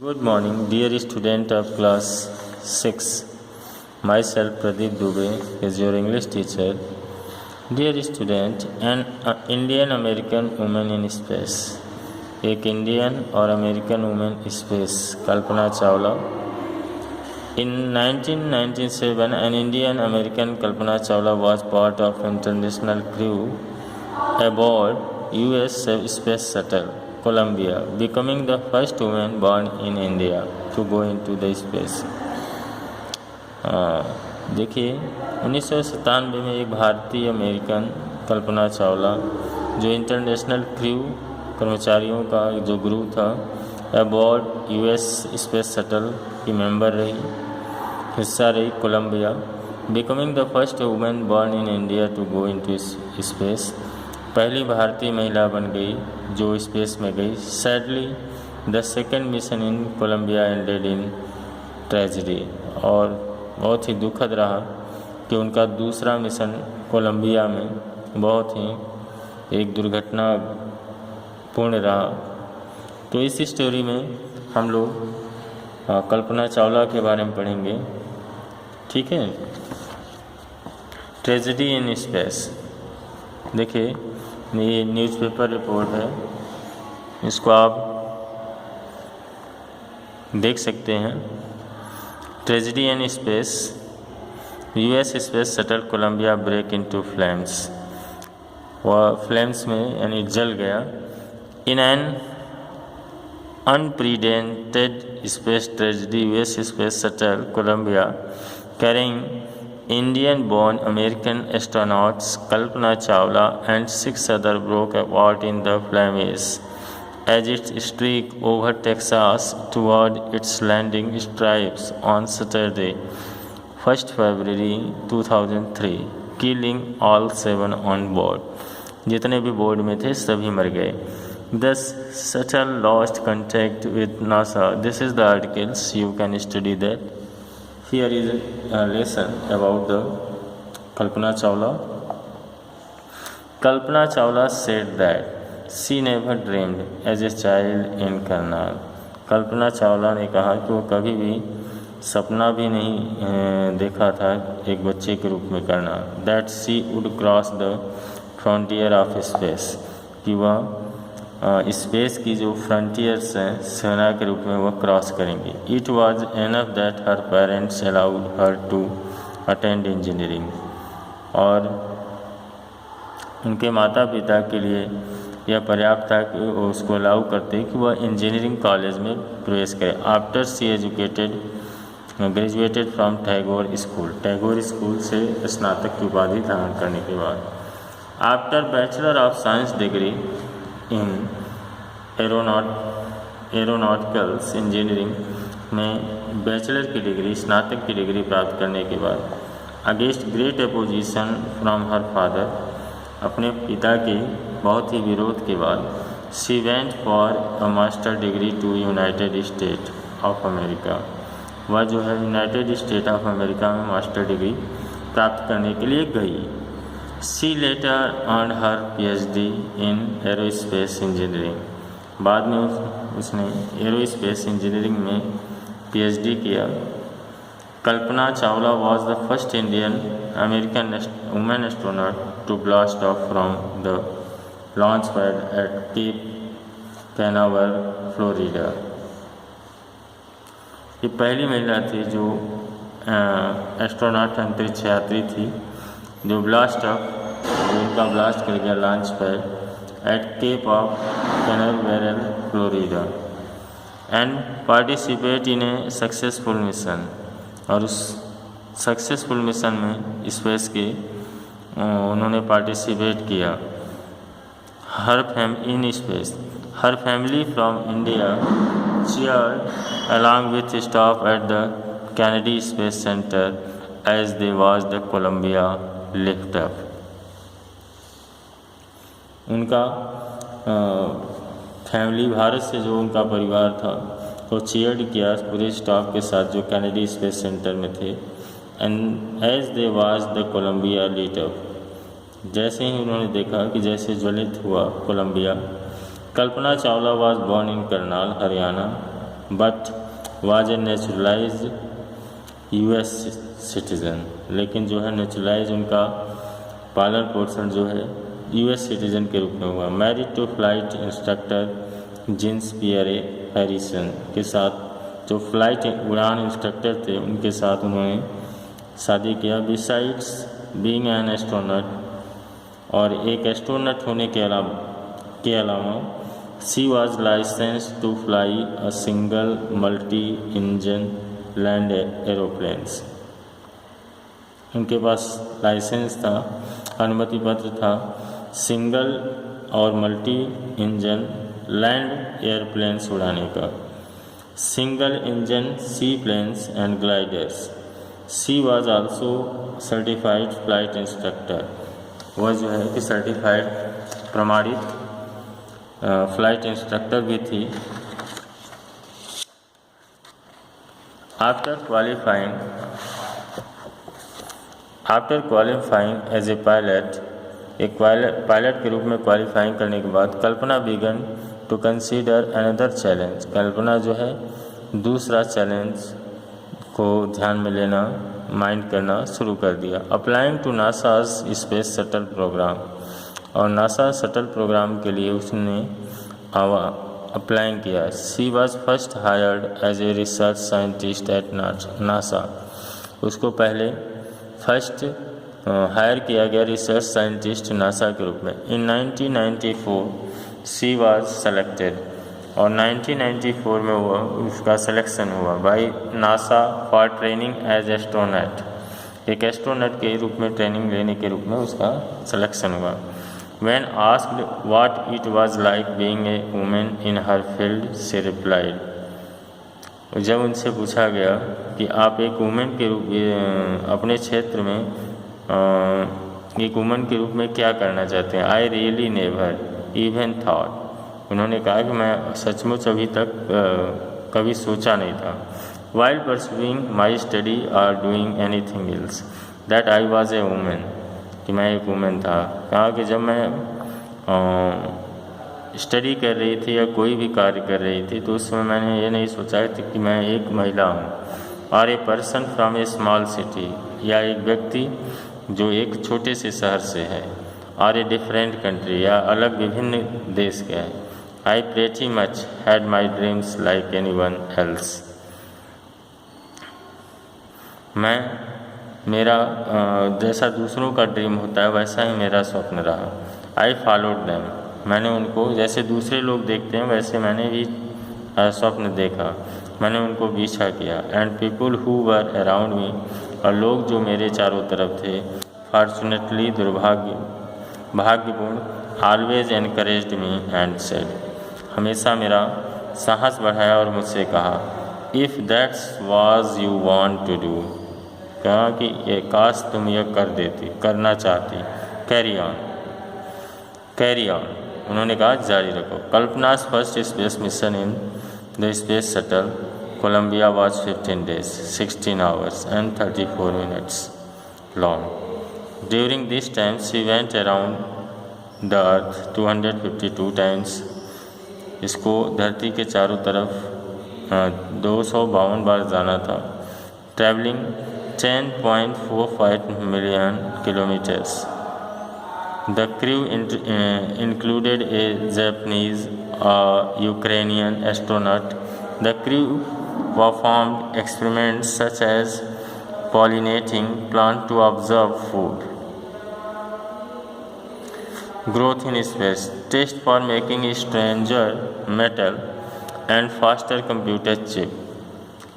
Good morning, dear student of class 6. Myself Pradeep Dubey is your English teacher. Dear student, an Indian American woman in space. एक Indian और American women space Kalpana Chawla. In 1997, an Indian American Kalpana Chawla was part of international crew aboard US Space Shuttle Columbia, becoming the first woman born in India to go into the space. देखिए 1997 में एक भारतीय American Kalpana Chawla जो international crew कर्मचारियों का जो group था aboard US space shuttle की मेंबर रही, हिस्सा रही Columbia, becoming the first women born in India to go into space. पहली भारतीय महिला बन गई जो स्पेस में गई. Sadly the second mission in Columbia ended in tragedy. और बहुत ही दुखद रहा कि उनका दूसरा मिशन कोलंबिया में बहुत ही एक दुर्घटना पूर्ण रहा. तो इस स्टोरी में हम लोग कल्पना चावला के बारे में पढ़ेंगे. ठीक है. Tragedy in space. देखिए ये न्यूज़पेपर रिपोर्ट है, इसको आप देख सकते हैं. Tragedy in space. US space shuttle Columbia break into flames. वह फ्लेम्स में यानी जल गया. In an unprecedented space tragedy, US Space Shuttle Columbia carrying Indian-born American astronauts Kalpana Chawla and 6 others broke apart in the flames as it streaked over Texas toward its landing stripes on Saturday, 1st February 2003, killing all 7 on board. जितने भी board में थे सभी मर गए. The shuttle lost contact with NASA. This is the articles. You can study that. Here is a lesson about the Kalpana Chawla. Kalpana Chawla said that she never dreamed as a child in Karnal. Kalpana Chawla ने कहा कि वो कभी भी सपना भी नहीं देखा था एक बच्चे के रूप में करना. That she would cross the frontier of space. कि वह स्पेस की जो फ्रंटियर्स हैं सेना के रूप में वह क्रॉस करेंगे. It was enough that her parents allowed her to attend engineering. और उनके माता पिता के लिए यह पर्याप्त था कि वो उसको अलाउ करते कि वह इंजीनियरिंग कॉलेज में प्रवेश करे. After she graduated from Tagore school. Tagore school से स्नातक की उपाधि धारण करने के बाद after bachelor of science degree in aeronauticals engineering में बैचलर की डिग्री स्नातक की डिग्री प्राप्त करने के बाद against great opposition from her father, अपने पिता के बहुत ही विरोध के बाद she went for a master degree to United State of America. वह जो है यूनाइटेड स्टेट ऑफ अमेरिका में मास्टर डिग्री प्राप्त करने के लिए गई. She later earned her PhD in aerospace engineering. बाद में उसने एरोस्पेस इंजीनियरिंग में PhD किया. Kalpana Chawla was the first Indian American woman astronaut to blast off from the launch pad at Cape Canaveral, Florida. ये पहली महिला थी जो एस्ट्रोनॉट अंतरिक्ष यात्री थी जो उनका ब्लास्ट कर गया launch pad at Cape of Canaveral, Florida and participate in a successful mission. और उस सक्सेसफुल मिशन में स्पेस के उन्होंने पार्टिसिपेट किया. हर family from India cheered along with staff at the Kennedy Space Center as they watched the Columbia lift up. उनका family Bharat से जो उनका परिवार था वो चीयर्ड किया पूरे स्टाफ के साथ जो कैनेडी स्पेस सेंटर में थे. And as they watch the Columbia lit up. जैसे ही उन्होंने देखा कि जैसे ज्वलित हुआ Columbia. Kalpana Chawla was born in Karnal, Haryana but was a naturalised US citizen, लेकिन जो है नेचुरलाइज उनका पालर पोर्शन जो है US सिटीज़न के रूप में हुआ। Married to flight instructor Jean Pierre Harrison के साथ, जो फ्लाइट उड़ान इंस्ट्रक्टर थे उनके साथ उन्होंने शादी किया। बिसाइड्स बीइंग एन एस्ट्रोनॉट, और एक एस्ट्रोनॉट होने के अलावा she was licence to fly a single multi engine land aeroplanes. उनके पास लाइसेंस था, अनुमति पत्र था सिंगल और मल्टी इंजन लैंड एयरप्लेन्स उड़ाने का। Single engine sea planes and gliders. She was also certified flight instructor, वह जो है कि सर्टिफाइड प्रमाणित फ्लाइट इंस्ट्रक्टर भी थी। After qualifying as a pilot, एक पायलट के रूप में क्वालिफाइंग करने के बाद Kalpana began to consider another challenge. Kalpana जो है दूसरा चैलेंज को ध्यान में लेना, माइंड करना शुरू कर दिया। Applying to NASA's space shuttle program, और नासा शटल प्रोग्राम के लिए उसने अप्लाइंग किया। She was first hired as a research scientist at NASA, उसको पहले फर्स्ट हायर किया गया रिसर्च साइंटिस्ट नासा के रूप में। इन 1994 शी वाज सेलेक्टेड, और 1994 में हुआ उसका सिलेक्शन हुआ by NASA for training as astronaut, एक एस्ट्रोनॉट के रूप में ट्रेनिंग लेने के रूप में उसका सिलेक्शन हुआ। When asked what it was like being a woman in her field, she replied, जब उनसे पूछा गया कि आप एक वुमेन के रूप अपने क्षेत्र में एक वुमेन के रूप में क्या करना चाहते हैं, I really never even thought, उन्होंने कहा कि मैं सचमुच अभी तक कभी सोचा नहीं था। While pursuing my study or doing anything else, that I was a woman, कि मैं एक वुमेन था। कहा कि जब मैं स्टडी कर रही थी या कोई भी कार्य कर रही थी तो उस समय मैंने ये नहीं सोचा कि मैं एक महिला हूँ। और a person from a small city, या एक व्यक्ति जो एक छोटे से शहर से है। और ए डिफरेंट कंट्री, या अलग विभिन्न देश के है। I pretty much had my dreams like anyone else, मेरा जैसा दूसरों का ड्रीम होता है वैसा ही मेरा स्वप्न रहा। आई फॉलोड देम, मैंने उनको जैसे दूसरे लोग देखते हैं वैसे मैंने भी स्वप्न देखा, मैंने उनको पीछा किया। And people who were around me, और लोग जो मेरे चारों तरफ थे, फॉर्चुनेटली भाग्यपूर्ण, always encouraged me and said, हमेशा मेरा साहस बढ़ाया और मुझसे कहा, if that's was you want to do, कहा कि ये काश तुम यह कर देती, करना चाहती। कैरी ऑन, उन्होंने कहा जारी रखो। Kalpana's first space mission in the space shuttle Columbia was 15 days, 16 hours and 34 minutes long. During this time she went around the earth 252 times. इसको धरती के चारों तरफ 252 बार जाना था। Travelling 10.45 million kilometers. The crew included a Japanese, Ukrainian astronaut. The crew performed experiments such as pollinating plants to observe food growth in space, test for making stranger metal and faster computer chip.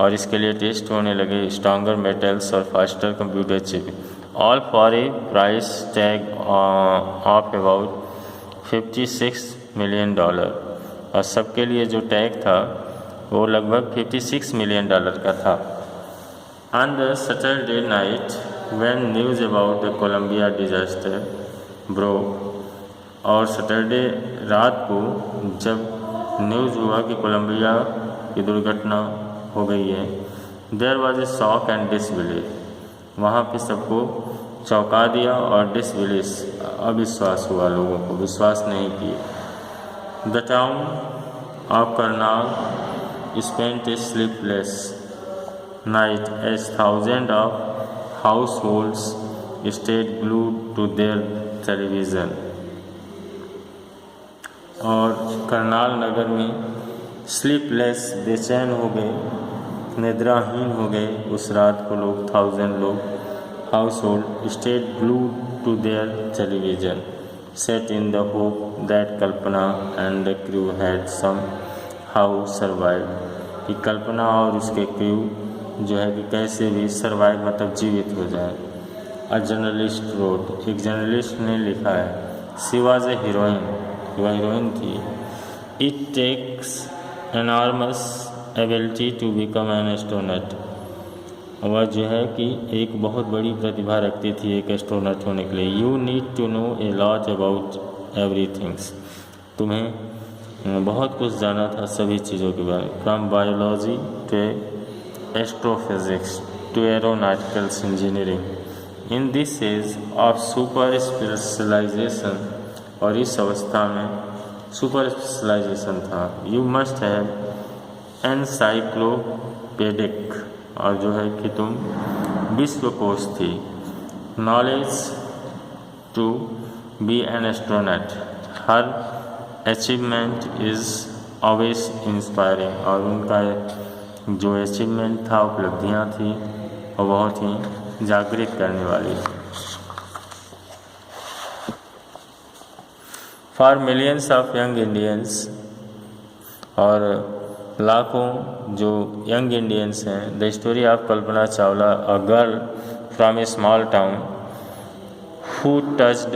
और इसके लिए test होने लगे stronger metals और faster computer chip, all for a price tag of about $56 million, और सबके लिए जो टैग था वो लगभग $56 million का था। On the Saturday night when news about the Columbia disaster broke, और सैटरडे रात को जब न्यूज़ हुआ कि कोलंबिया की दुर्घटना हो गई है, there was a shock and disbelief, वहाँ पे सबको चौंका दिया और डिसबिलीफ अविश्वास हुआ, लोगों को विश्वास नहीं किए। The town of Karnal spent a sleepless night as thousands of households stayed glued to their television. और करनाल नगर में स्लीपलेस बेचैन हो गए, निद्राहीन हो गए उस रात को लोग, 1000 लोग, household stayed glued to their television set in the hope that Kalpana and the crew had somehow survive, कि कल्पना और उसके क्रू जो है कि कैसे भी सर्वाइव मतलब जीवित हो जाए। अ जर्नलिस्ट रोड, एक जर्नलिस्ट ने लिखा है, शी वॉज ए हीरोइन, वह हीरोइन थी। It takes enormous ability to become an astronaut, वह जो है कि एक बहुत बड़ी प्रतिभा रखती थी एक एस्ट्रोनॉट होने के लिए। You need to know a lot about everythings, तुम्हें बहुत कुछ जाना था सभी चीज़ों के बारे में। From biology to astrophysics to aeronautical engineering in this age of super specialisation, और इस अवस्था में सुपर स्पेशलाइजेशन था। यू मस्ट हैव एनसाइक्लोपीडिक, और जो है कि तुम विश्वकोश थी। Knowledge to be an astronaut, हर अचीवमेंट इज़ ऑलवेज इंस्पायरिंग, और उनका जो अचीवमेंट था, उपलब्धियाँ थी, और बहुत ही जागृत करने वाली। For millions of young Indians, और लाखों जो यंग इंडियंस हैं, the story of Kalpana Chawla, a girl from a small town who touched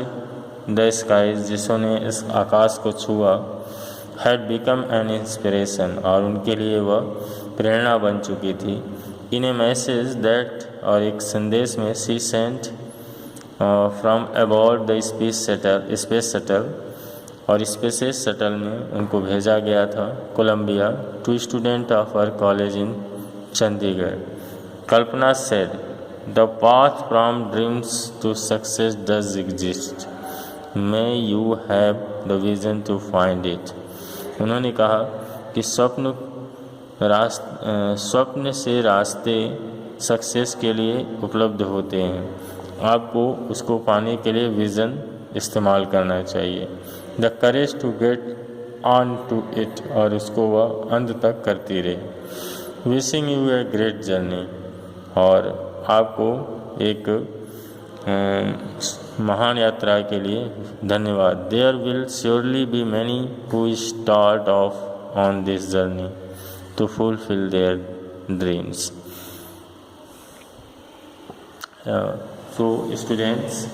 the skies, जिसने इस आकाश को छुआ, हैड बिकम एन इंस्पिरेशन, और उनके लिए वह प्रेरणा बन चुकी थी। इन ए मैसेज दैट, और एक संदेश में, she sent from aboard the space shuttle, और स्पेस शटल में उनको भेजा गया था Columbia, to student of her college in Chandigarh. Kalpana said, the path from dreams to success does exist, may you have the vision to find it. उन्होंने कहा कि स्वप्न से रास्ते सक्सेस के लिए उपलब्ध होते हैं, आपको उसको पाने के लिए विज़न इस्तेमाल करना चाहिए। The courage to get on to it, और उसको वह अंत तक करती रही। Wishing you a great journey, और आपको एक महान यात्रा के लिए धन्यवाद। There will surely be many who start off on this journey to fulfil their dreams. So students,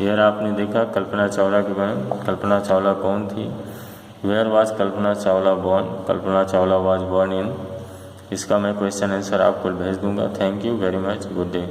यार आपने देखा कल्पना चावला के बारे में। कल्पना चावला कौन थी? Where was Kalpana Chawla born? Kalpana Chawla was born in, इसका मैं क्वेश्चन आंसर आपको भेज दूंगा। Thank you very much, good day.